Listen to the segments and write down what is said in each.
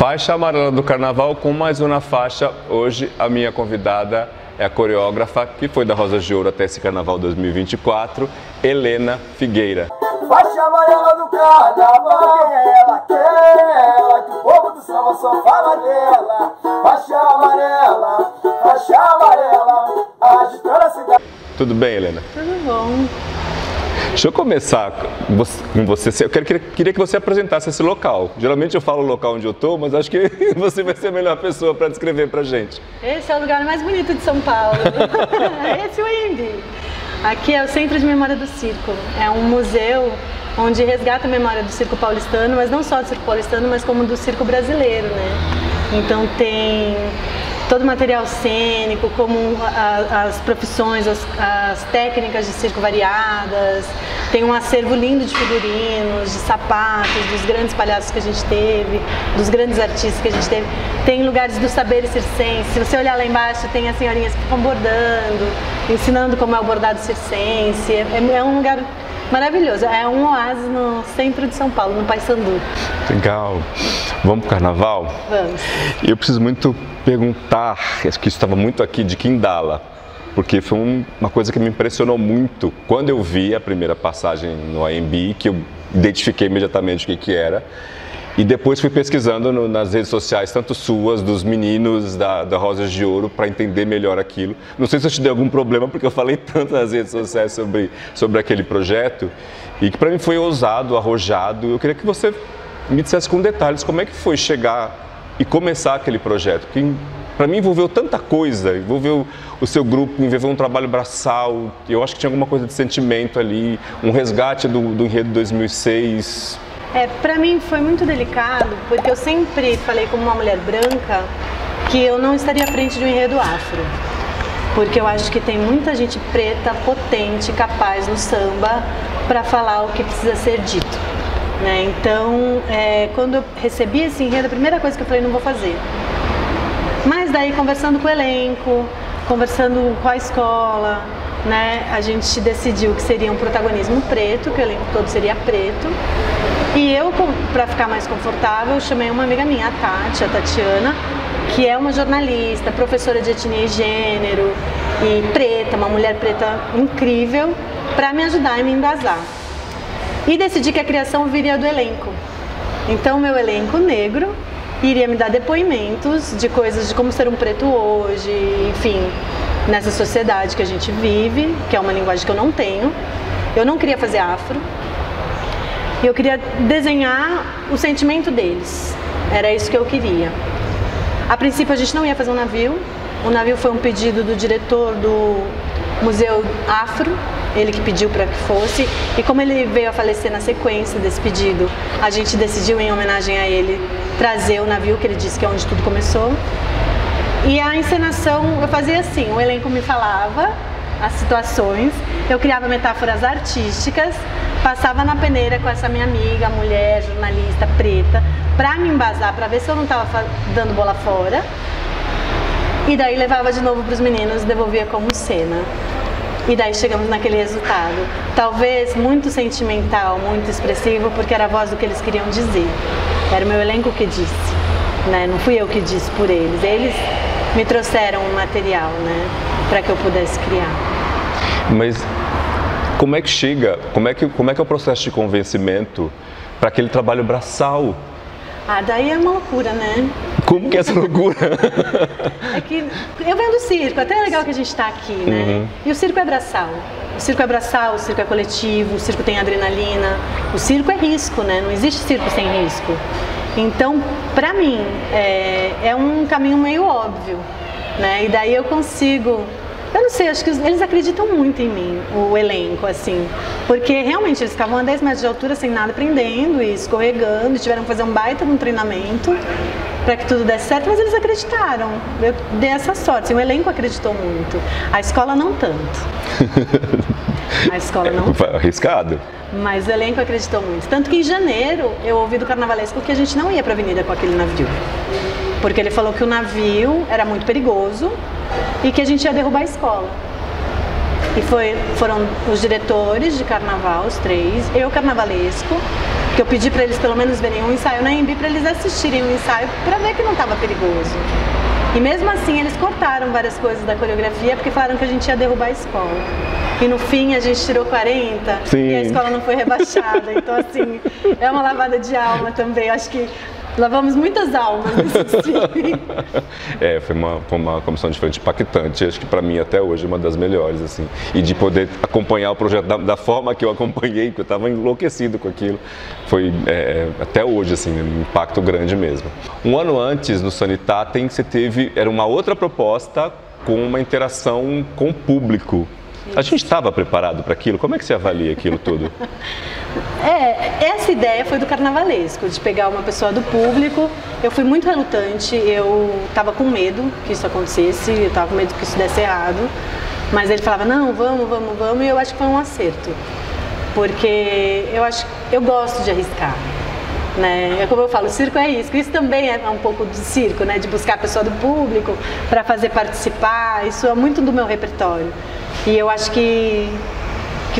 Faixa amarela do carnaval com mais uma faixa. Hoje a minha convidada é a coreógrafa que foi da Rosas de Ouro até esse carnaval 2024, Helena Figueira. Faixa amarela do carnaval, ela quer que o povo do samba só fala dela. Faixa amarela, agitando a cidade. Tudo bem, Helena? Tudo bom. Deixa eu começar com você. Eu queria que você apresentasse esse local. Geralmente eu falo o local onde eu estou, mas acho que você vai ser a melhor pessoa para descrever para gente. Esse é o lugar mais bonito de São Paulo. Esse é o INDE. Aqui é o Centro de Memória do Circo. É um museu onde resgata a memória do circo paulistano, mas não só do circo paulistano, mas como do circo brasileiro, né? Então tem todo o material cênico, como as profissões, as técnicas de circo variadas. Tem um acervo lindo de figurinos, de sapatos, dos grandes palhaços que a gente teve, dos grandes artistas que a gente teve. Tem lugares do saber circense. Se você olhar lá embaixo, tem as senhorinhas que ficam bordando, ensinando como é o bordado circense. É um lugar maravilhoso. É um oásis no centro de São Paulo, no Paissandu. Legal. Vamos pro carnaval? Vamos. E eu preciso muito perguntar, acho que isso estava muito aqui de Quindala, porque foi uma coisa que me impressionou muito quando eu vi a primeira passagem no AMB, que eu identifiquei imediatamente o que era. E depois fui pesquisando nas redes sociais, tanto suas, dos meninos da Rosas de Ouro, para entender melhor aquilo. Não sei se eu te dei algum problema, porque eu falei tanto nas redes sociais sobre aquele projeto, e que para mim foi ousado, arrojado. Eu queria que você me dissesse com detalhes como é que foi chegar e começar aquele projeto. Que para mim envolveu tanta coisa, envolveu o seu grupo, envolveu um trabalho braçal, eu acho que tinha alguma coisa de sentimento ali, um resgate do enredo 2006... Para mim foi muito delicado, porque eu sempre falei como uma mulher branca que eu não estaria à frente de um enredo afro. Porque eu acho que tem muita gente preta, potente, capaz no samba para falar o que precisa ser dito, né? Então, quando eu recebi esse enredo, a primeira coisa que eu falei, não vou fazer. Mas daí, conversando com o elenco, conversando com a escola, né, a gente decidiu que seria um protagonismo preto, que o elenco todo seria preto. E eu, para ficar mais confortável, chamei uma amiga minha, a Tatiana, que é uma jornalista, professora de etnia e gênero, e preta, uma mulher preta incrível, para me ajudar e me embasar. E decidi que a criação viria do elenco. Então, meu elenco negro iria me dar depoimentos de coisas de como ser um preto hoje, enfim, nessa sociedade que a gente vive, que é uma linguagem que eu não tenho. Eu não queria fazer afro. Eu queria desenhar o sentimento deles, era isso que eu queria. A princípio a gente não ia fazer um navio, o navio foi um pedido do diretor do Museu Afro, ele que pediu para que fosse, e como ele veio a falecer na sequência desse pedido, a gente decidiu, em homenagem a ele, trazer o navio, que ele disse que é onde tudo começou. E a encenação eu fazia assim, o elenco me falava as situações, eu criava metáforas artísticas, passava na peneira com essa minha amiga, mulher, jornalista, preta, pra me embasar, pra ver se eu não tava dando bola fora. E daí levava de novo pros meninos e devolvia como cena. E daí chegamos naquele resultado. Talvez muito sentimental, muito expressivo, porque era a voz do que eles queriam dizer. Era o meu elenco que disse, né? Não fui eu que disse por eles. Eles me trouxeram o material, né? Pra que eu pudesse criar. Mas como é que chega, como é que é o processo de convencimento para aquele trabalho braçal? Daí é uma loucura, né? Como que é essa loucura? É que eu venho do circo, até é legal que a gente está aqui, né? Uhum. E o circo é braçal. O circo é braçal, o circo é coletivo, o circo tem adrenalina. O circo é risco, né? Não existe circo sem risco. Então, pra mim, é um caminho meio óbvio, né? E daí eu consigo... Eu não sei, acho que eles acreditam muito em mim, o elenco, assim. Porque realmente eles ficavam a 10 metros de altura sem nada, aprendendo e escorregando, e tiveram que fazer um baita de um treinamento para que tudo desse certo, mas eles acreditaram. Eu dei essa sorte, assim, o elenco acreditou muito. A escola não tanto. A escola não tanto. Arriscado. Mas o elenco acreditou muito. Tanto que em janeiro eu ouvi do carnavalesco que a gente não ia para a avenida com aquele navio. Porque ele falou que o navio era muito perigoso e que a gente ia derrubar a escola. E foram os diretores de carnaval, os três, eu carnavalesco, que eu pedi para eles pelo menos verem um ensaio na AMB, para eles assistirem um ensaio para ver que não estava perigoso. E mesmo assim eles cortaram várias coisas da coreografia porque falaram que a gente ia derrubar a escola. E no fim a gente tirou 40 Sim. e a escola não foi rebaixada. Então assim, é uma lavada de alma também. Acho que lavamos muitas almas nesse desfile. Foi uma comissão de frente impactante, acho que para mim até hoje é uma das melhores, assim. E de poder acompanhar o projeto da forma que eu acompanhei, porque eu estava enlouquecido com aquilo, foi até hoje, assim, um impacto grande mesmo. Um ano antes, no Sanitatem, era uma outra proposta com uma interação com o público. A gente estava preparado para aquilo? Como é que você avalia aquilo tudo? Essa ideia foi do carnavalesco, de pegar uma pessoa do público. Eu fui muito relutante, eu estava com medo que isso acontecesse, eu estava com medo que isso desse errado. Mas ele falava, não, vamos, e eu acho que foi um acerto. Porque eu gosto de arriscar. Né? É como eu falo, o circo é isso também é um pouco de circo, né? De buscar a pessoa do público para fazer participar, isso é muito do meu repertório. E eu acho que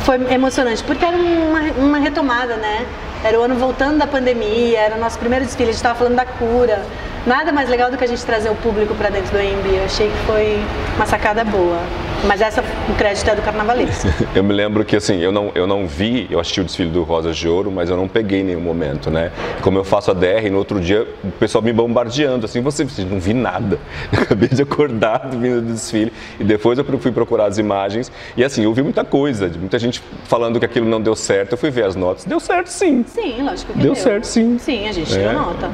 foi emocionante, porque era uma retomada, né? Era o ano voltando da pandemia, era o nosso primeiro desfile, a gente estava falando da cura. Nada mais legal do que a gente trazer o público para dentro do AMB. Eu achei que foi uma sacada boa. Mas o crédito é do carnavalesco. Eu me lembro que assim, eu não vi, eu assisti o desfile do Rosas de Ouro, mas eu não peguei em nenhum momento, né? Como eu faço a DR, no outro dia o pessoal me bombardeando, assim, você não vi nada. Eu acabei de acordar vindo do desfile e depois eu fui procurar as imagens e assim, eu vi muita coisa, muita gente falando que aquilo não deu certo, eu fui ver as notas, deu certo sim. Sim, lógico que deu certo sim. Sim, a gente tirou nota.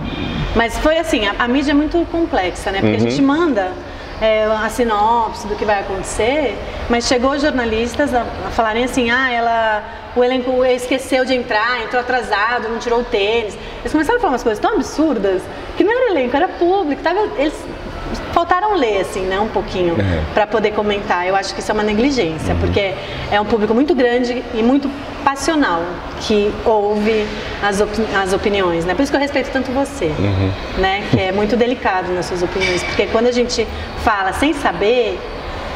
Mas foi assim, a mídia é muito complexa, né? Porque a gente manda a sinopse do que vai acontecer, mas chegou os jornalistas a falarem assim, o elenco esqueceu de entrar, entrou atrasado, não tirou o tênis. Eles começaram a falar umas coisas tão absurdas que não era elenco, era público. Eles faltaram ler, assim, né, um pouquinho, para poder comentar. Eu acho que isso é uma negligência, porque é um público muito grande e muito passional que ouve as opiniões, né? Por isso que eu respeito tanto você, né? Que é muito delicado nas suas opiniões, porque quando a gente fala sem saber,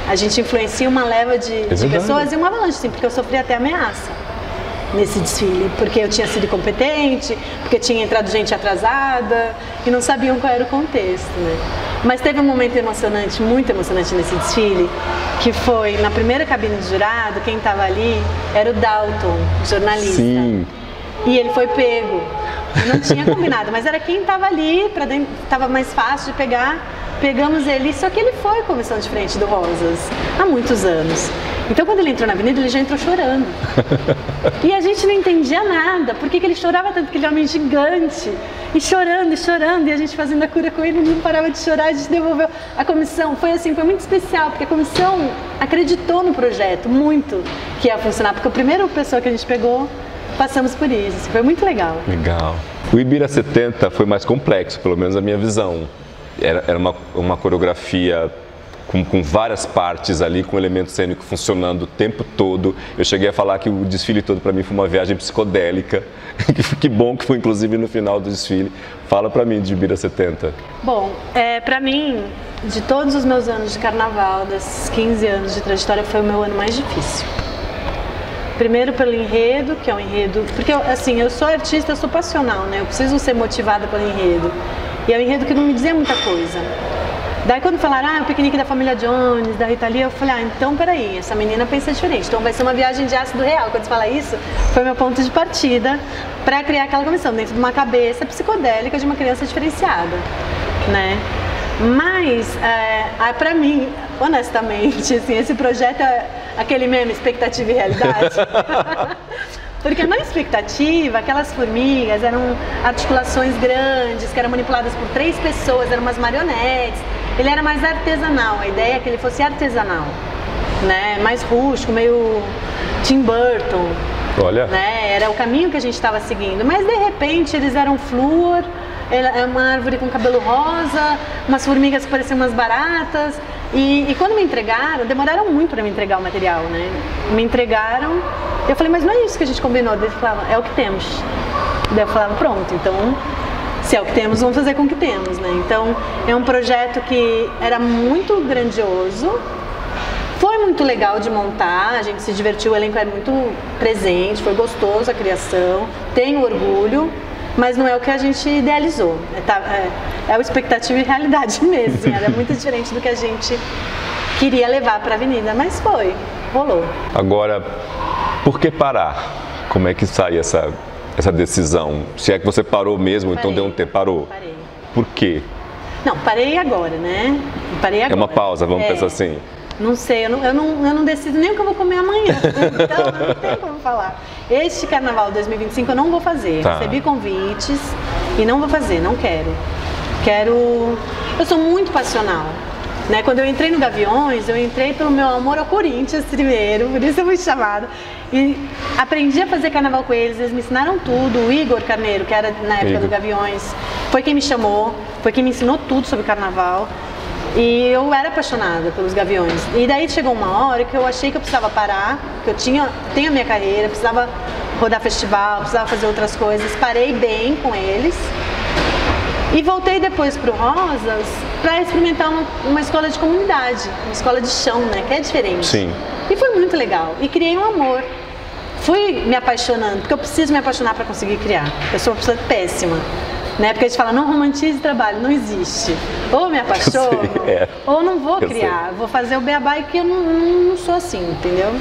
a gente influencia uma leva de pessoas e uma avalanche, sim, porque eu sofri até ameaça nesse desfile, porque eu tinha sido incompetente, porque tinha entrado gente atrasada e não sabiam qual era o contexto, né? Mas teve um momento emocionante, muito emocionante nesse desfile, que foi na primeira cabine de jurado, quem estava ali era o Dalton, jornalista. Sim. E ele foi pego. Não tinha combinado, mas era quem estava ali, estava mais fácil de pegar. Pegamos ele, só que ele foi comissão de frente do Rosas há muitos anos. Então quando ele entrou na avenida, ele já entrou chorando. E a gente não entendia nada, por que ele chorava tanto, que ele era um homem gigante. E chorando, e a gente fazendo a cura com ele, ele não parava de chorar, a gente devolveu a comissão. Foi assim, foi muito especial, porque a comissão acreditou no projeto, muito, que ia funcionar. Porque a primeira pessoa que a gente pegou, passamos por isso, foi muito legal. Legal. O Ibira 70 foi mais complexo, pelo menos a minha visão. Era uma coreografia com várias partes ali, com o elemento cênico funcionando o tempo todo. Eu cheguei a falar que o desfile todo para mim foi uma viagem psicodélica. Que bom que foi inclusive no final do desfile. Fala para mim de Ibira 70. Bom, para mim, de todos os meus anos de carnaval, desses 15 anos de trajetória, foi o meu ano mais difícil. Primeiro pelo enredo, que é um enredo... Porque assim, eu sou artista, eu sou passional, né? Eu preciso ser motivada pelo enredo. E é um enredo que não me dizia muita coisa. Daí quando falaram, o piquenique da família Jones, da Rita Lee, eu falei, então peraí, essa menina pensa diferente, então vai ser uma viagem de ácido real. Quando você fala isso, foi meu ponto de partida para criar aquela comissão, dentro de uma cabeça psicodélica de uma criança diferenciada, né? Mas, para mim, honestamente, assim, esse projeto é aquele meme, expectativa e realidade. Porque na expectativa, aquelas formigas eram articulações grandes, que eram manipuladas por 3 pessoas, eram umas marionetes. Ele era mais artesanal, a ideia é que ele fosse artesanal, né? Mais rústico, meio Tim Burton. Olha. Né? Era o caminho que a gente estava seguindo. Mas de repente eles eram flúor, uma árvore com cabelo rosa, umas formigas que pareciam umas baratas. E quando me entregaram, demoraram muito para me entregar o material, né? Me entregaram, eu falei, mas não é isso que a gente combinou. Eles falavam, é o que temos. Daí eu falava, pronto, então, se é o que temos, vamos fazer com o que temos, né? Então, é um projeto que era muito grandioso, Foi muito legal de montar, a gente se divertiu, o elenco é muito presente, foi gostoso a criação, tenho orgulho, mas não é o que a gente idealizou. É o expectativa e realidade mesmo, assim, era muito diferente do que a gente queria levar para a avenida, mas rolou. Agora, por que parar? Como é que sai essa decisão? Se é que você parou mesmo, Parei. então deu um tempo, parou. Parei. Por quê? Não, parei agora, né? Parei agora. É uma pausa, vamos pensar assim. Não sei, eu não decido nem o que eu vou comer amanhã, então eu não tenho como falar. Este Carnaval 2025 eu não vou fazer, Tá. Recebi convites e não vou fazer, não quero. Eu sou muito passional, né? Quando eu entrei no Gaviões, eu entrei pelo meu amor ao Corinthians primeiro, por isso eu fui chamada. E aprendi a fazer carnaval com eles me ensinaram tudo. O Igor Carneiro, que era na época do Gaviões, foi quem me chamou, foi quem me ensinou tudo sobre carnaval. E eu era apaixonada pelos Gaviões. E daí chegou uma hora que eu achei que eu precisava parar, que eu tenho a minha carreira, precisava rodar festival, precisava fazer outras coisas. Parei bem com eles. E voltei depois pro Rosas para experimentar uma escola de comunidade, uma escola de chão, né, que é diferente. Sim. E foi muito legal. E criei um amor. Fui me apaixonando, porque eu preciso me apaixonar para conseguir criar. Eu sou uma pessoa péssima. Né? Porque a gente fala, não romantize trabalho, não existe. Ou me apaixono, ou não vou criar. Vou fazer o beabá e que eu não sou assim, entendeu?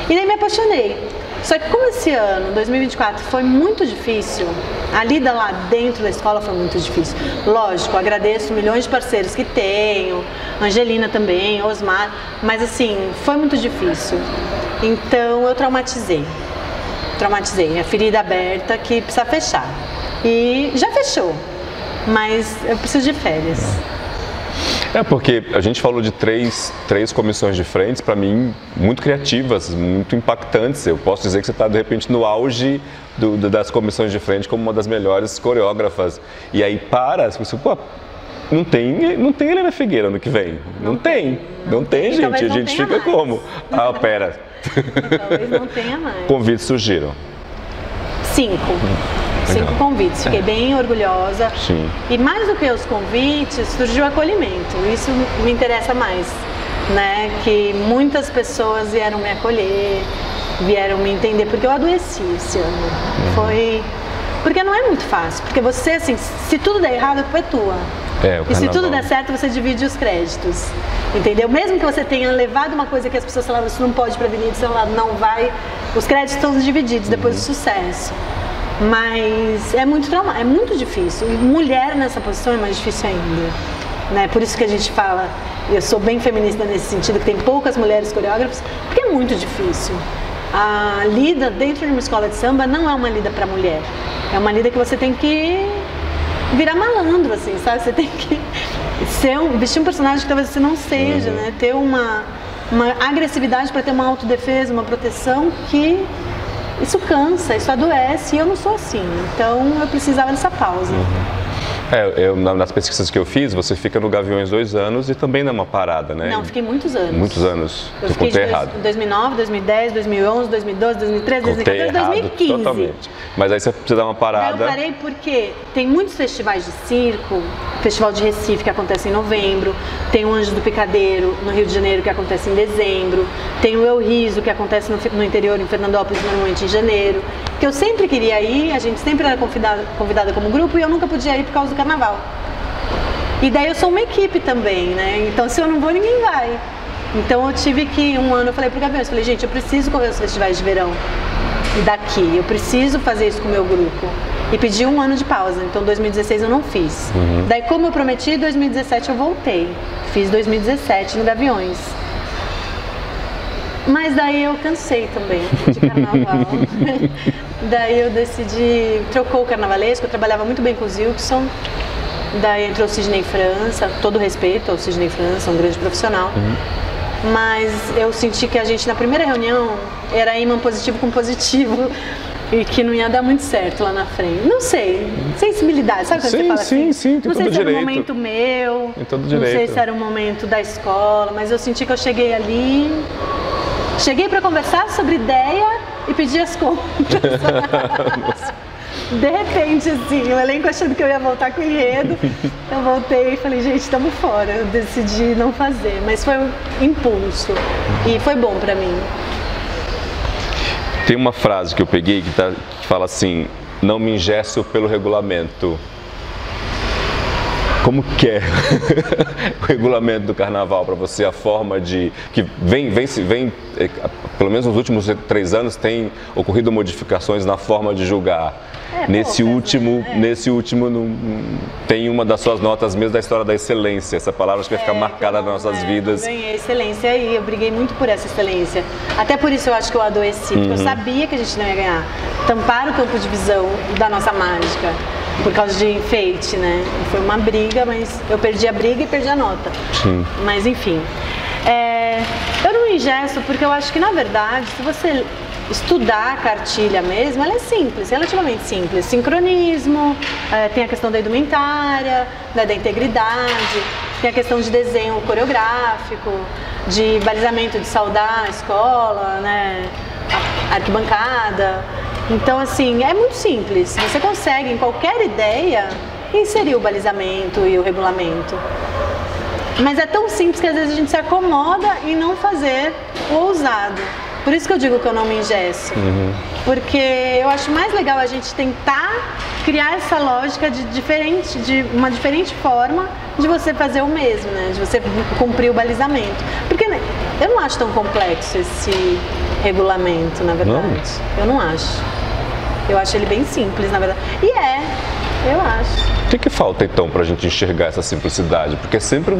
E daí me apaixonei. Só que como esse ano, 2024, foi muito difícil, a lida lá dentro da escola foi muito difícil. Lógico, agradeço milhões de parceiros que tenho, Angelina também, Osmar, mas assim, foi muito difícil. Então eu traumatizei, a ferida aberta que precisa fechar. E já fechou, mas eu preciso de férias. Porque a gente falou de três comissões de frentes, para mim, muito criativas, muito impactantes. Eu posso dizer que você está, de repente, no auge das comissões de frente como uma das melhores coreógrafas. E aí você, não tem Helena Figueira ano que vem. Não tem, gente. A gente fica mais. Como? Pera. Talvez não tenha mais. Convites surgiram. 5 convites, fiquei bem orgulhosa. Sim. E mais do que os convites, surgiu o acolhimento, isso me interessa mais, né? Que muitas pessoas vieram me acolher, vieram me entender, porque eu adoeci esse ano. Porque não é muito fácil, porque você, assim, se tudo der errado, a culpa é tua. E se tudo der certo, você divide os créditos, entendeu? Mesmo que você tenha levado uma coisa que as pessoas falaram, você não pode ir pra avenida, você não vai, os créditos estão divididos depois do sucesso. Mas é muito difícil. E mulher nessa posição é mais difícil ainda, né? Por isso que a gente fala, eu sou bem feminista nesse sentido, que tem poucas mulheres coreógrafas, porque é muito difícil. A lida dentro de uma escola de samba não é uma lida para mulher, é uma lida que você tem que virar malandro, assim, sabe? Você tem que vestir um personagem que talvez você não seja, né? Ter uma agressividade para ter uma autodefesa, uma proteção que isso cansa, isso adoece, e eu não sou assim, então eu precisava dessa pausa. Nas pesquisas que eu fiz, você fica no Gaviões 2 anos e também não é uma parada, né? Não, fiquei muitos anos. Muitos anos, eu contei errado. 2009, 2010, 2011, 2012, 2013, 2014, 2015. Totalmente. Mas aí você precisa dar uma parada. Eu parei porque tem muitos festivais de circo, Festival de Recife que acontece em novembro, tem o Anjos do Picadeiro no Rio de Janeiro que acontece em dezembro, tem o Eu Riso que acontece no interior, em Fernandópolis, normalmente em janeiro, que eu sempre queria ir, a gente sempre era convidada como grupo e eu nunca podia ir por causa do carnaval. E daí eu sou uma equipe também, né? Então se eu não vou, ninguém vai. Então eu tive que, um ano, eu falei pro Gaviões, falei, gente, eu preciso correr os festivais de verão daqui, eu preciso fazer isso com o meu grupo. E pedi um ano de pausa, então 2016 eu não fiz. Daí, como eu prometi, 2017 eu voltei. Fiz 2017 no Gaviões. Mas daí eu cansei também de carnaval. Daí eu decidi, trocou o carnavalesco, eu trabalhava muito bem com o Zilkson. Daí entrou o Sidney França, todo respeito ao Sidney França, um grande profissional. Mas eu senti que a gente, na primeira reunião, era imã positivo com positivo. E que não ia dar muito certo lá na frente. Não sei, sensibilidade, sabe quando você fala assim? Sim, tem não sei todo se direito. era um momento meu, Tem todo não direito. sei se era um momento da escola, mas eu senti que eu cheguei ali, cheguei para conversar sobre ideia e pedir as contas. De repente, assim, o elenco achando que eu ia voltar com o enredo, eu voltei e falei, gente, estamos fora. Eu decidi não fazer, mas foi um impulso e foi bom pra mim. Tem uma frase que eu peguei que fala assim, não me engesso pelo regulamento. Como que é o regulamento do carnaval para você, a forma de... que vem, pelo menos nos últimos 3 anos, tem ocorrido modificações na forma de julgar. Nesse último não, tem uma das suas notas mesmo da história da excelência. Essa palavra acho que vai ficar marcada nas nossas vidas. Eu ganhei excelência e eu briguei muito por essa excelência. Até por isso eu acho que eu adoeci, porque eu sabia que a gente não ia ganhar. Tampar o campo de visão da nossa mágica. Por causa de enfeite, né? Foi uma briga, mas eu perdi a briga e perdi a nota. Sim. Mas enfim. Eu não me engesso porque eu acho que, na verdade, se você estudar a cartilha mesmo, ela é simples, relativamente simples. Sincronismo, tem a questão da indumentária, da integridade, tem a questão de desenho coreográfico, de balizamento, de saudar a escola, né? A arquibancada. Então, assim, é muito simples. Você consegue, em qualquer ideia, inserir o balizamento e o regulamento. Mas é tão simples que às vezes a gente se acomoda em não fazer o ousado. Por isso que eu digo que eu não me engesso. Porque eu acho mais legal a gente tentar criar essa lógica de uma diferente forma de você fazer o mesmo, né? De você cumprir o balizamento. Porque eu não acho tão complexo esse regulamento, na verdade. Eu não acho. Eu acho ele bem simples, na verdade. E eu acho. O que falta então para a gente enxergar essa simplicidade? Porque é sempre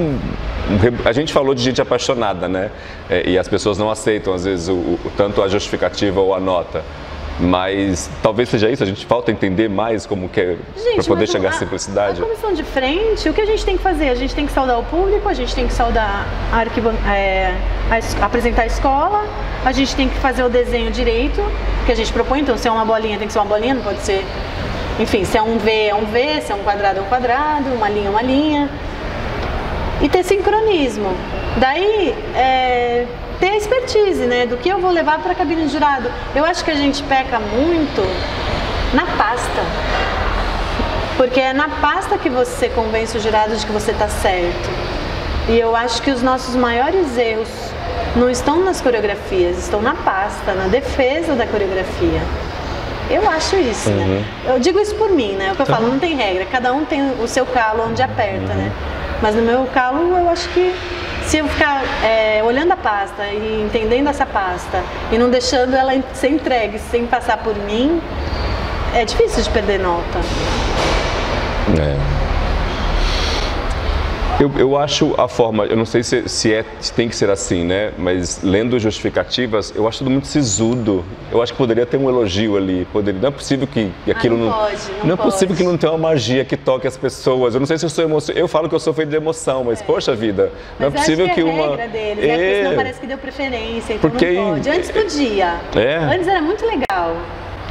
a gente falou de gente apaixonada, né? E as pessoas não aceitam, às vezes, tanto a justificativa ou a nota. Mas talvez seja isso, a gente falta entender mais como que é para poder chegar à simplicidade. A comissão de frente, o que a gente tem que fazer? A gente tem que saudar o público, a gente tem que saudar apresentar a escola, a gente tem que fazer o desenho direito, que a gente propõe. Então, se é uma bolinha, tem que ser uma bolinha, não pode ser... Enfim, se é um V, é um V, se é um quadrado, é um quadrado, uma linha, é uma linha. E ter sincronismo. Daí, ter expertise, né? Do que eu vou levar para a cabine de jurado. Eu acho que a gente peca muito na pasta. Porque é na pasta que você convence o jurado de que você está certo. E eu acho que os nossos maiores erros não estão nas coreografias, estão na pasta, na defesa da coreografia. Eu acho isso, né? Eu digo isso por mim, né? O que eu falo, não tem regra, cada um tem o seu calo onde aperta, né? Mas no meu calo, eu acho que se eu ficar olhando a pasta e entendendo essa pasta e não deixando ela ser entregue sem passar por mim, é difícil de perder nota. Eu acho a forma, eu não sei se tem que ser assim, né? Mas lendo justificativas, eu acho tudo muito sisudo. Eu acho que poderia ter um elogio ali. Não é possível que aquilo não é possível que não tenha uma magia que toque as pessoas. Eu não sei se eu sou emocionado. Eu falo que eu sou feito de emoção, mas poxa vida, não é possível que uma. Regra deles, porque senão parece que deu preferência, então porque não pode. Antes podia. Antes era muito legal.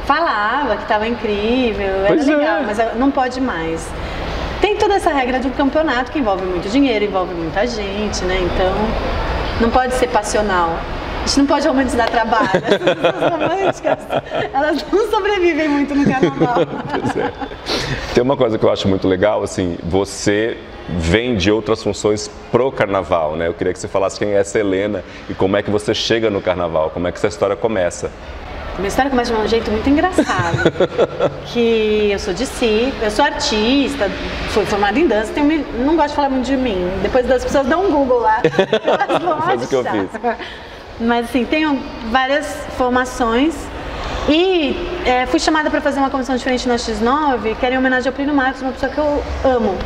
Falava que estava incrível, era legal, mas não pode mais. Tem toda essa regra de um campeonato que envolve muito dinheiro, envolve muita gente, né? Então, não pode ser passional. A gente não pode romantizar trabalho. Essas pessoas românticas, elas não sobrevivem muito no carnaval. Pois é. Tem uma coisa que eu acho muito legal, assim, você vem de outras funções pro carnaval, né? Eu queria que você falasse quem é essa Helena e como é que você chega no carnaval, como é que essa história começa. Minha história começa de um jeito muito engraçado, que eu sou de si, eu sou artista, fui formada em dança, não gosto de falar muito de mim, depois das pessoas dão um Google lá, elas vão Faz o que eu fiz. Mas assim, tenho várias formações e fui chamada para fazer uma comissão diferente na X9, que era em homenagem ao Plínio Marcos, uma pessoa que eu amo.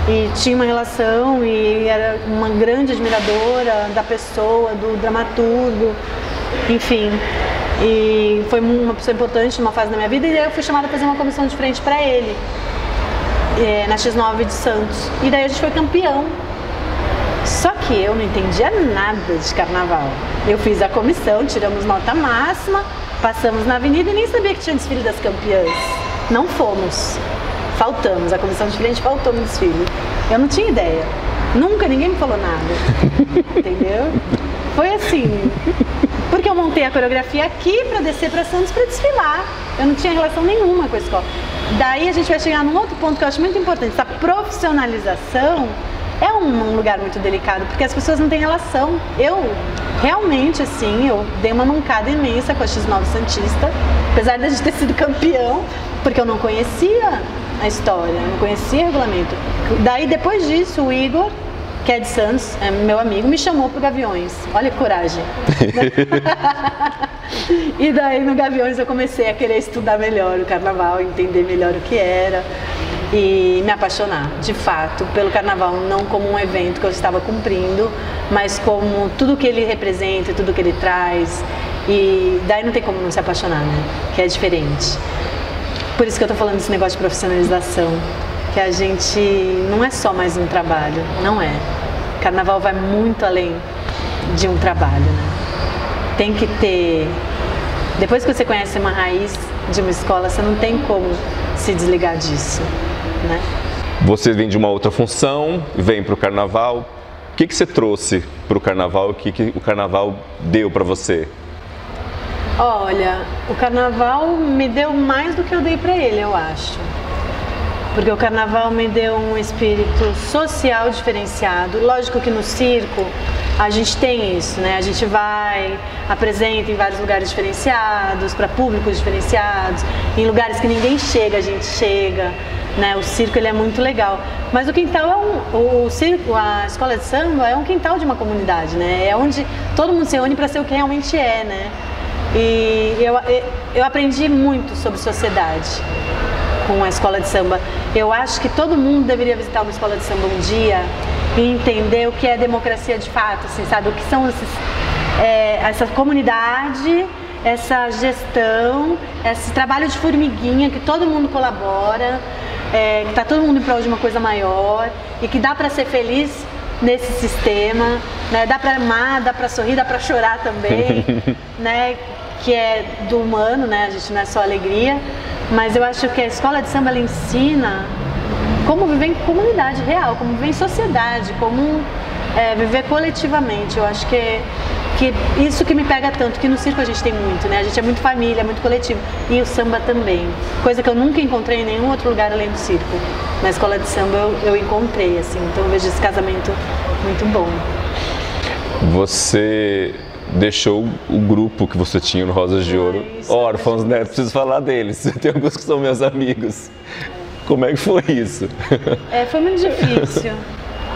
E tinha uma relação e era uma grande admiradora da pessoa, do dramaturgo, enfim. E foi uma pessoa importante numa fase da minha vida e eu fui chamada a fazer uma comissão de frente para ele, na X9 de Santos. E daí a gente foi campeão. Só que eu não entendia nada de carnaval. Eu fiz a comissão, tiramos nota máxima, passamos na avenida e nem sabia que tinha desfile das campeãs. Não fomos. Faltamos, a comissão de frente faltou no desfile. Eu não tinha ideia. Nunca ninguém me falou nada. Entendeu? Foi assim. Porque que eu montei a coreografia aqui para descer para Santos para desfilar. Eu não tinha relação nenhuma com a escola. Daí a gente vai chegar num outro ponto que eu acho muito importante. Essa profissionalização é um lugar muito delicado, porque as pessoas não têm relação. Eu, realmente, assim, eu dei uma mancada imensa com a X9 Santista, apesar de a gente ter sido campeão, porque eu não conhecia a história, eu não conhecia o regulamento. Daí, depois disso, o Igor, que é de Santos, é meu amigo, me chamou pro Gaviões. Olha que coragem. E daí, no Gaviões, eu comecei a querer estudar melhor o carnaval, entender melhor o que era. E me apaixonar, de fato, pelo carnaval, não como um evento que eu estava cumprindo, mas como tudo que ele representa, tudo que ele traz. E daí não tem como não se apaixonar, né? Que é diferente. Por isso que eu tô falando desse negócio de profissionalização, que a gente não é só mais um trabalho, não é. Carnaval vai muito além de um trabalho, né? Tem que ter... Depois que você conhece uma raiz de uma escola, você não tem como se desligar disso, né? Você vem de uma outra função, vem para o carnaval. O que você trouxe para o carnaval? O que o carnaval deu para você? Olha, o carnaval me deu mais do que eu dei para ele, eu acho. Porque o carnaval me deu um espírito social diferenciado. Lógico que no circo a gente tem isso, né? A gente vai, apresenta em vários lugares diferenciados, para públicos diferenciados, em lugares que ninguém chega, a gente chega, né? O circo ele é muito legal. Mas o quintal o circo, a escola de samba é um quintal de uma comunidade, né? É onde todo mundo se une para ser o que realmente é, né? E eu aprendi muito sobre sociedade com a escola de samba. Eu acho que todo mundo deveria visitar uma escola de samba um dia e entender o que é democracia de fato, assim, sabe? O que são essa comunidade, essa gestão, esse trabalho de formiguinha que todo mundo colabora, que está todo mundo em prol de uma coisa maior e que dá para ser feliz nesse sistema, né? Dá para amar, dá para sorrir, dá para chorar também, né? Que é do humano, né? A gente não é só alegria, mas eu acho que a escola de samba ela ensina como viver em comunidade real, como viver em sociedade, como viver coletivamente. Eu acho que isso que me pega tanto, que no circo a gente tem muito, né? A gente é muito família, é muito coletivo. E o samba também. Coisa que eu nunca encontrei em nenhum outro lugar além do circo. Na escola de samba eu encontrei, assim. Então eu vejo esse casamento muito bom. Você deixou o grupo que você tinha no Rosas de Ouro órfãos, né? Preciso falar deles. Tem alguns que são meus amigos. Como é que foi isso? Foi muito difícil.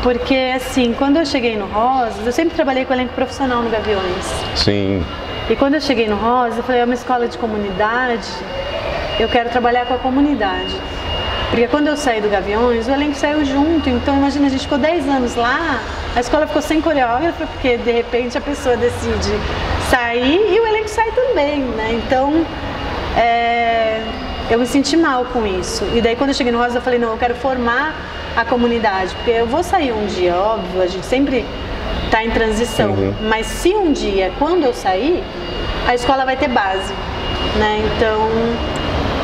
Porque, assim, quando eu cheguei no Rosas, eu sempre trabalhei com elenco profissional no Gaviões. Sim. E quando eu cheguei no Rosas, eu falei, é uma escola de comunidade, eu quero trabalhar com a comunidade. Porque quando eu saí do Gaviões, o elenco saiu junto. Então, imagina, a gente ficou 10 anos lá, a escola ficou sem coreógrafo, porque, de repente, a pessoa decide sair e o elenco sai também, né? Então, eu me senti mal com isso. E daí, quando eu cheguei no Rosas, eu falei, não, eu quero formar a comunidade, porque eu vou sair um dia, óbvio, a gente sempre está em transição, mas se um dia, quando eu sair, a escola vai ter base, né? Então,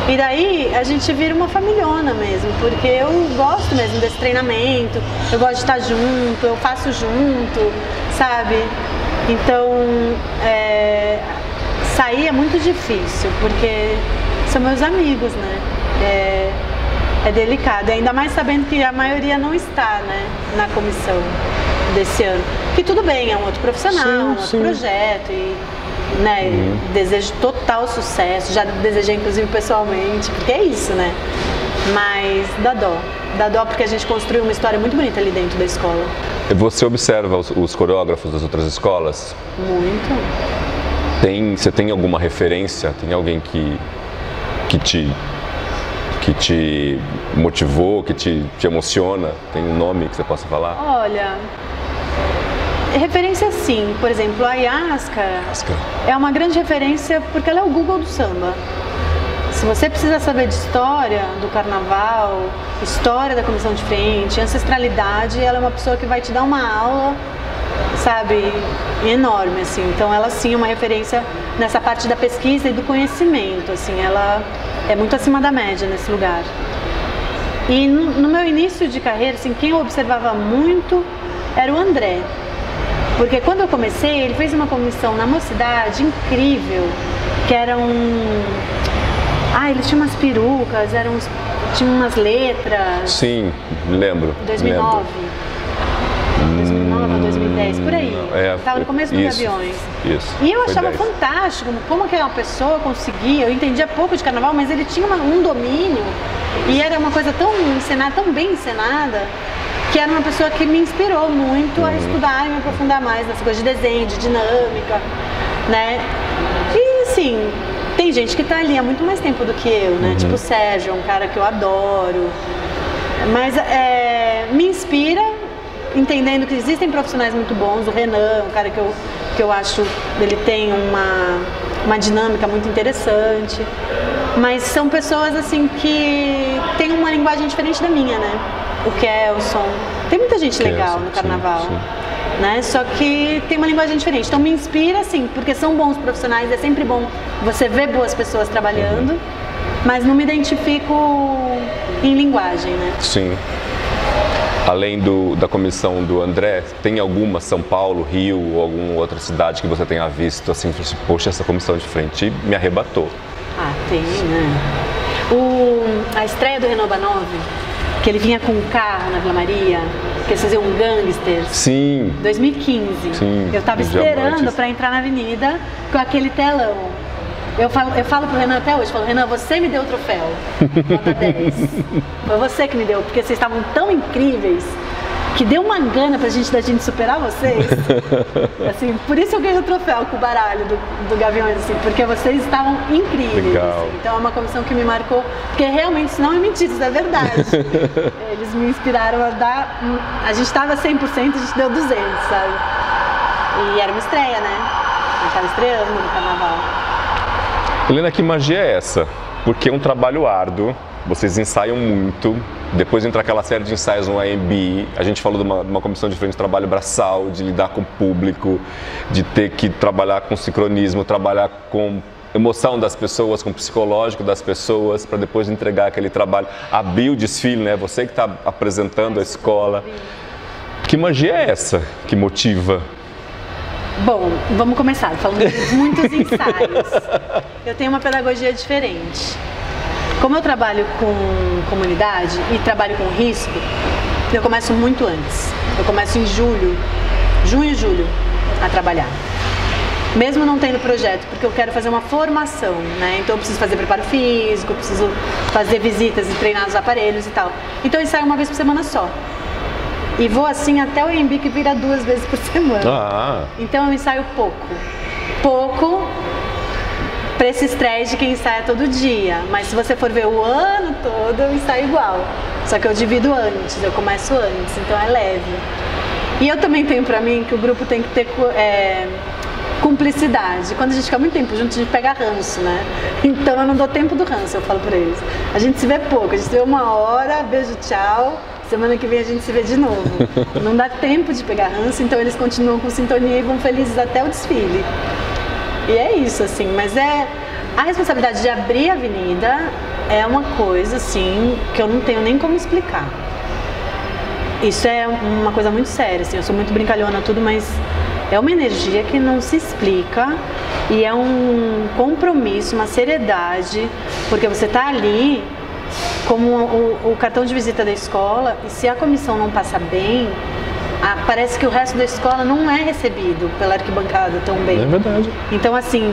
e daí a gente vira uma familhona mesmo, porque eu gosto mesmo desse treinamento, eu gosto de estar junto, eu faço junto, sabe? Então, sair é muito difícil, porque são meus amigos, né? É delicado, ainda mais sabendo que a maioria não está, né, na comissão desse ano. Que tudo bem, é um outro profissional, um outro projeto e, né, desejo total sucesso, já desejei inclusive pessoalmente, porque é isso, né? Mas dá dó porque a gente construiu uma história muito bonita ali dentro da escola. E você observa os coreógrafos das outras escolas? Muito. Você tem alguma referência? Tem alguém que te motivou, que te emociona? Tem um nome que você possa falar? Olha, referência sim. Por exemplo, a Yaska é uma grande referência porque ela é o Google do samba. Se você precisa saber de história do carnaval, história da comissão de frente, ancestralidade, ela é uma pessoa que vai te dar uma aula, sabe, enorme, assim. Então ela sim é uma referência nessa parte da pesquisa e do conhecimento, assim, ela é muito acima da média nesse lugar. E no meu início de carreira, assim, quem eu observava muito era o André. Porque quando eu comecei, ele fez uma comissão na Mocidade incrível, que era eles tinham umas perucas, tinham umas letras. Sim, lembro. 2009. Lembro. 2009 ou 2010, por aí. Estava no começo dos Gaviões. Isso. E eu Foi achava 10. fantástico como aquela pessoa conseguia. Eu entendia pouco de carnaval, mas ele tinha um domínio. E era uma coisa tão encenada, tão bem encenada, que era uma pessoa que me inspirou muito a estudar e me aprofundar mais nessa coisa de desenho, de dinâmica, né? E assim, tem gente que tá ali há muito mais tempo do que eu, né? Tipo o Sérgio, é um cara que eu adoro. Mas me inspira, entendendo que existem profissionais muito bons. O Renan, um cara que eu acho ele tem uma dinâmica muito interessante. Mas são pessoas assim que têm uma linguagem diferente da minha, né? O Kelson. Tem muita gente legal no carnaval. Sim. Né? Só que tem uma linguagem diferente. Então me inspira, sim, porque são bons profissionais, é sempre bom você ver boas pessoas trabalhando, mas não me identifico em linguagem, né? Sim. Além da comissão do André, tem alguma, São Paulo, Rio ou alguma outra cidade que você tenha visto assim, poxa, essa comissão de frente me arrebatou? Ah, tem, né? A estreia do Renan Banov, que ele vinha com um carro na Vila Maria, que eles faziam um gangster. Sim. 2015. Sim. Eu tava esperando para entrar na avenida com aquele telão. Eu falo pro Renan até hoje, Renan, você me deu o troféu. Nota 10. Foi você que me deu, porque vocês estavam tão incríveis que deu uma gana da gente superar vocês. Assim, por isso eu ganhei o troféu com o baralho do Gaviões, assim, porque vocês estavam incríveis. Legal. Assim. Então é uma comissão que me marcou, porque realmente isso não é mentira, isso é verdade. Eles me inspiraram a dar. A gente estava 100%, a gente deu 200, sabe? E era uma estreia, né? A gente estava estreando no carnaval. Helena, que magia é essa? Porque é um trabalho árduo, vocês ensaiam muito, depois entra aquela série de ensaios no AMB, a gente falou de uma comissão de frente de trabalho braçal, de lidar com o público, de ter que trabalhar com sincronismo, trabalhar com emoção das pessoas, com o psicológico das pessoas, para depois entregar aquele trabalho, abrir o desfile, né? Você que está apresentando a escola. Que magia é essa que motiva? Bom, vamos começar falando de muitos ensaios. Eu tenho uma pedagogia diferente. Como eu trabalho com comunidade e trabalho com risco, eu começo muito antes. Eu começo em junho e julho, a trabalhar. Mesmo não tendo projeto, porque eu quero fazer uma formação, né? Então eu preciso fazer preparo físico, eu preciso fazer visitas e treinar os aparelhos e tal. Então eu ensaio uma vez por semana só. E vou assim até o EMB, que vira 2 vezes por semana. Então eu ensaio pouco para esse estresse de quem ensaia todo dia. Mas se você for ver o ano todo, eu ensaio igual. Só que eu divido antes, eu começo antes, então é leve. E eu também tenho pra mim que o grupo tem que ter cumplicidade. Quando a gente fica muito tempo junto, a gente pega ranço, né? Então eu não dou tempo do ranço, eu falo pra eles. A gente se vê pouco, a gente se vê 1 hora, beijo, tchau. Semana que vem a gente se vê de novo. Não dá tempo de pegar ranço, então eles continuam com sintonia e vão felizes até o desfile. E é isso, assim, mas a responsabilidade de abrir a avenida é uma coisa, assim, que eu não tenho nem como explicar. Isso é uma coisa muito séria, assim, eu sou muito brincalhona tudo, mas é uma energia que não se explica e é um compromisso, uma seriedade, porque você tá ali como o cartão de visita da escola, e se a comissão não passa bem, parece que o resto da escola não é recebido pela arquibancada tão bem. É verdade. Então, assim,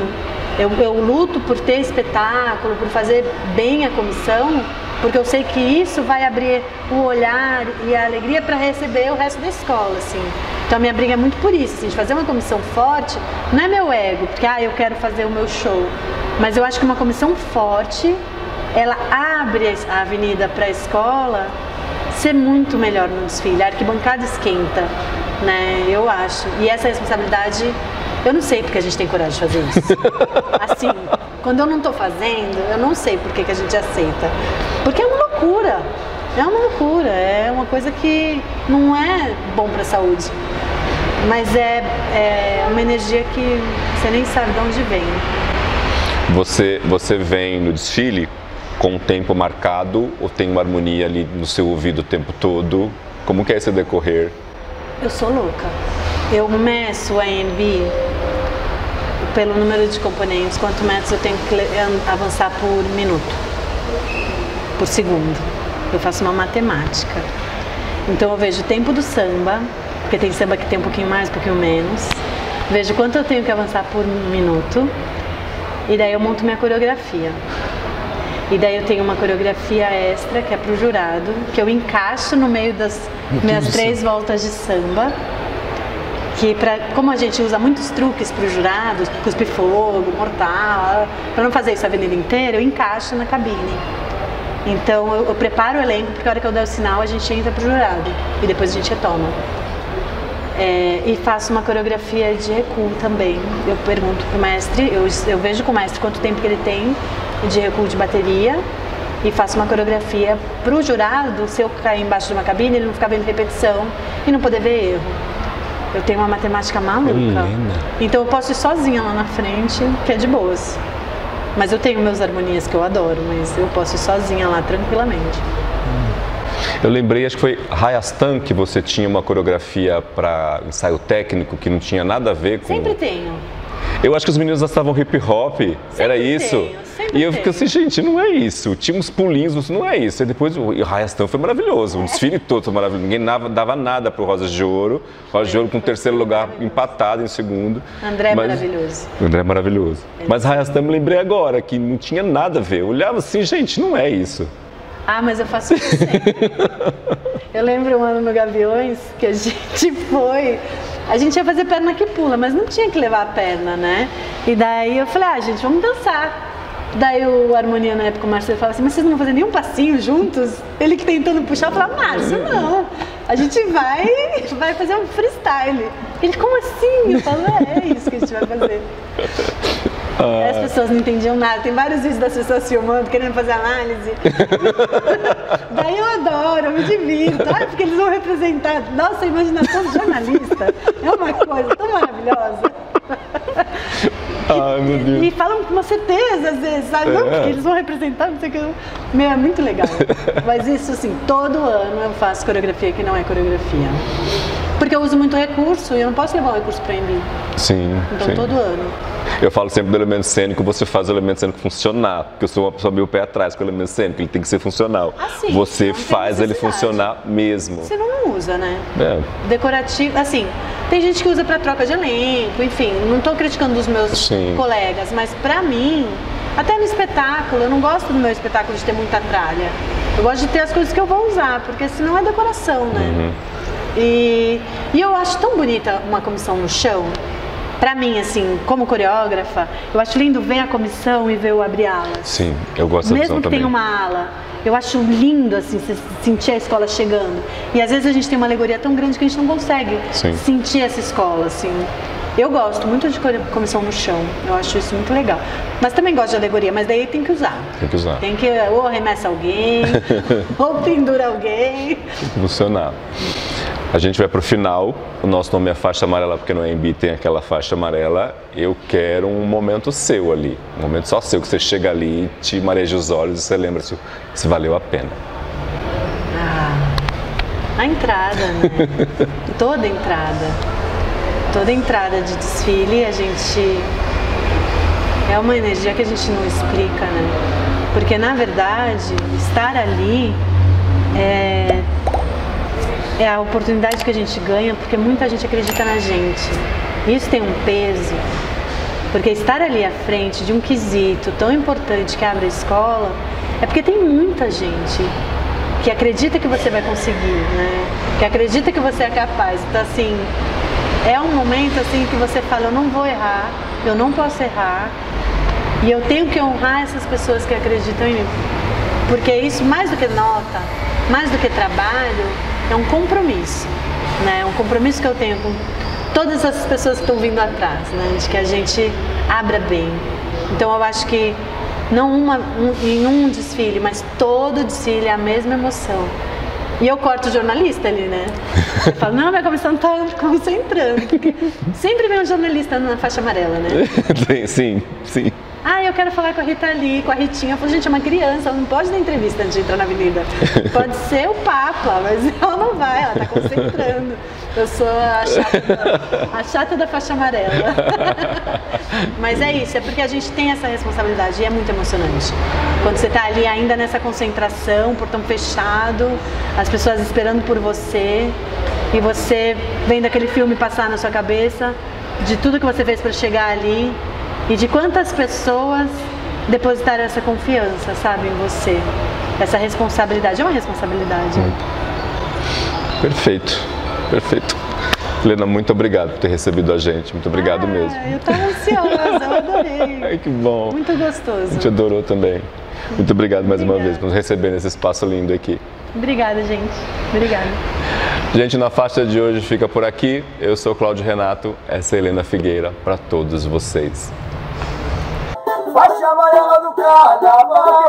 eu luto por ter espetáculo, por fazer bem a comissão, porque eu sei que isso vai abrir o olhar e a alegria para receber o resto da escola, assim. Então a minha briga é muito por isso, assim, de fazer uma comissão forte, não é meu ego, porque eu quero fazer o meu show, mas eu acho que uma comissão forte, ela abre a avenida para a escola ser muito melhor no desfile, a arquibancada esquenta, né, eu acho. E essa responsabilidade, eu não sei porque a gente tem coragem de fazer isso. Assim, quando eu não estou fazendo, eu não sei por que a gente aceita. Porque é uma loucura, é uma coisa que não é bom para a saúde. Mas é uma energia que você nem sabe de onde vem. Você vem no desfile com o tempo marcado ou tem uma harmonia ali no seu ouvido o tempo todo? Como que é esse decorrer? Eu sou louca. Eu meço a AMB pelo número de componentes, quantos metros eu tenho que avançar por minuto, por segundo. Eu faço uma matemática. Então eu vejo o tempo do samba, porque tem samba que tem um pouquinho mais, um pouquinho menos. Vejo quanto eu tenho que avançar por minuto. E daí eu monto minha coreografia. E daí eu tenho uma coreografia extra, que é pro jurado, que eu encaixo no meio das minhas 3 voltas de samba. Que como a gente usa muitos truques pro jurado, cuspe fogo, mortal, para não fazer isso a avenida inteira, eu encaixo na cabine. Então eu preparo o elenco, porque a hora que eu der o sinal a gente entra pro jurado. E depois a gente retoma. E faço uma coreografia de recuo também. Eu pergunto pro mestre, eu vejo com o mestre quanto tempo que ele tem de recuo de bateria e faço uma coreografia pro jurado, se eu cair embaixo de uma cabine, ele não ficar vendo repetição e não poder ver erro. Eu tenho uma matemática maluca. Então eu posso ir sozinha lá na frente, que é de boas. Mas eu tenho meus harmonias que eu adoro, mas eu posso ir sozinha lá tranquilamente. Eu lembrei, acho que foi Rajasthan, que você tinha uma coreografia para ensaio técnico que não tinha nada a ver com... Sempre tenho. Eu acho que os meninos estavam hip hop, era isso. Sempre e eu fiquei assim, gente, não é isso. Tinha uns pulinhos, não é isso. E depois o Rajasthan foi maravilhoso, o desfile todo foi maravilhoso. Ninguém dava nada pro Rosas de Ouro. Rosas de Ouro com o terceiro lugar empatado em segundo. André é maravilhoso. André é maravilhoso. Mas Rajasthan me lembrei agora, que não tinha nada a ver. Eu olhava assim, gente, não é isso. Ah, mas eu faço isso sempre. Eu lembro um ano no Gaviões que a gente foi... A gente ia fazer perna que pula, mas não tinha que levar a perna, né? E daí eu falei, gente, vamos dançar. Daí o Harmonia, na época, o Márcio falava assim, mas vocês não vão fazer nenhum passinho juntos? Ele que tentando puxar, eu falava, Márcio, não. A gente vai fazer um freestyle. Ele, como assim? Eu falo, é isso que a gente vai fazer. As pessoas não entendiam nada. Tem vários vídeos das pessoas filmando, querendo fazer análise. Daí eu adoro, eu me divirto. Porque eles vão representar. Nossa, a imaginação do jornalista é uma coisa tão maravilhosa. Ai, meu Deus. E falam com uma certeza, às vezes, sabe? Não, porque eles vão representar, não sei o que. Meu, é muito legal. Mas isso, assim, todo ano eu faço coreografia que não é coreografia. Porque eu uso muito recurso e eu não posso levar o recurso para mim. Sim. Então, sim. todo ano. Eu falo sempre do elemento cênico, você faz o elemento cênico funcionar. Porque eu sou uma pessoa meio pé atrás com o elemento cênico, ele tem que ser funcional. Assim, você faz ele funcionar mesmo. Você não usa, né? É. Decorativo, assim, tem gente que usa para troca de elenco, enfim, não estou criticando os meus colegas, mas pra mim, até no espetáculo, eu não gosto do meu espetáculo de ter muita tralha. Eu gosto de ter as coisas que eu vou usar, porque senão é decoração, né? Uhum. E eu acho tão bonita uma comissão no chão. Pra mim, assim, como coreógrafa, eu acho lindo ver a comissão e ver o abrir-alas. Sim, eu gosto da Mesmo que também. tenha uma ala, eu acho lindo, assim, você sentir a escola chegando. E às vezes a gente tem uma alegoria tão grande que a gente não consegue sentir essa escola, assim. Eu gosto muito de comissão no chão, eu acho isso muito legal. Mas também gosto de alegoria, mas daí tem que usar. Tem que usar. Tem que ou arremessa alguém, ou pendura alguém. Tem que funcionar. A gente vai pro final, o nosso nome é Faixa Amarela, porque no AMB tem aquela faixa amarela. Eu quero um momento seu ali, um momento só seu, que você chega ali, te mareja os olhos e você lembra se valeu a pena. A entrada, né? Toda entrada de desfile, a gente... É uma energia que a gente não explica, né? Porque, na verdade, estar ali é a oportunidade que a gente ganha, porque muita gente acredita na gente. Isso tem um peso, porque estar ali à frente de um quesito tão importante que abre a escola, é porque tem muita gente que acredita que você vai conseguir, né? Que acredita que você é capaz. Então, assim, é um momento assim que você fala, eu não vou errar, eu não posso errar, e eu tenho que honrar essas pessoas que acreditam em mim. Porque isso, mais do que nota, mais do que trabalho, é um compromisso, né? É um compromisso que eu tenho com todas essas pessoas que estão vindo atrás, né? De que a gente abra bem. Então eu acho que não em um desfile, mas todo desfile é a mesma emoção. E eu corto o jornalista ali, né? Eu falo, não, minha comissão tá concentrando. Porque sempre vem um jornalista na faixa amarela, né? Sim. eu quero falar com a Rita Lee, com a Ritinha. Eu falei, gente, é uma criança, ela não pode dar entrevista antes de entrar na avenida. Pode ser o Papa, mas ela não vai, ela tá concentrando. Eu sou a chata da faixa amarela. Mas é isso, é porque a gente tem essa responsabilidade e é muito emocionante. Quando você tá ali ainda nessa concentração, portão fechado, as pessoas esperando por você, e você vendo aquele filme passar na sua cabeça, de tudo que você fez para chegar ali, e de quantas pessoas depositaram essa confiança, sabe, em você. Essa responsabilidade, é uma responsabilidade. Perfeito, perfeito. Helena, muito obrigado por ter recebido a gente, muito obrigado mesmo. Eu estava ansiosa, eu adorei. Ai, que bom. Muito gostoso. A gente adorou também. Muito obrigado mais uma vez por nos receber nesse espaço lindo aqui. Obrigada, gente. Obrigada. Gente, na faixa de hoje fica por aqui. Eu sou Cláudio Renato, essa é Helena Figueira, para todos vocês. Faixa amarela do carnaval.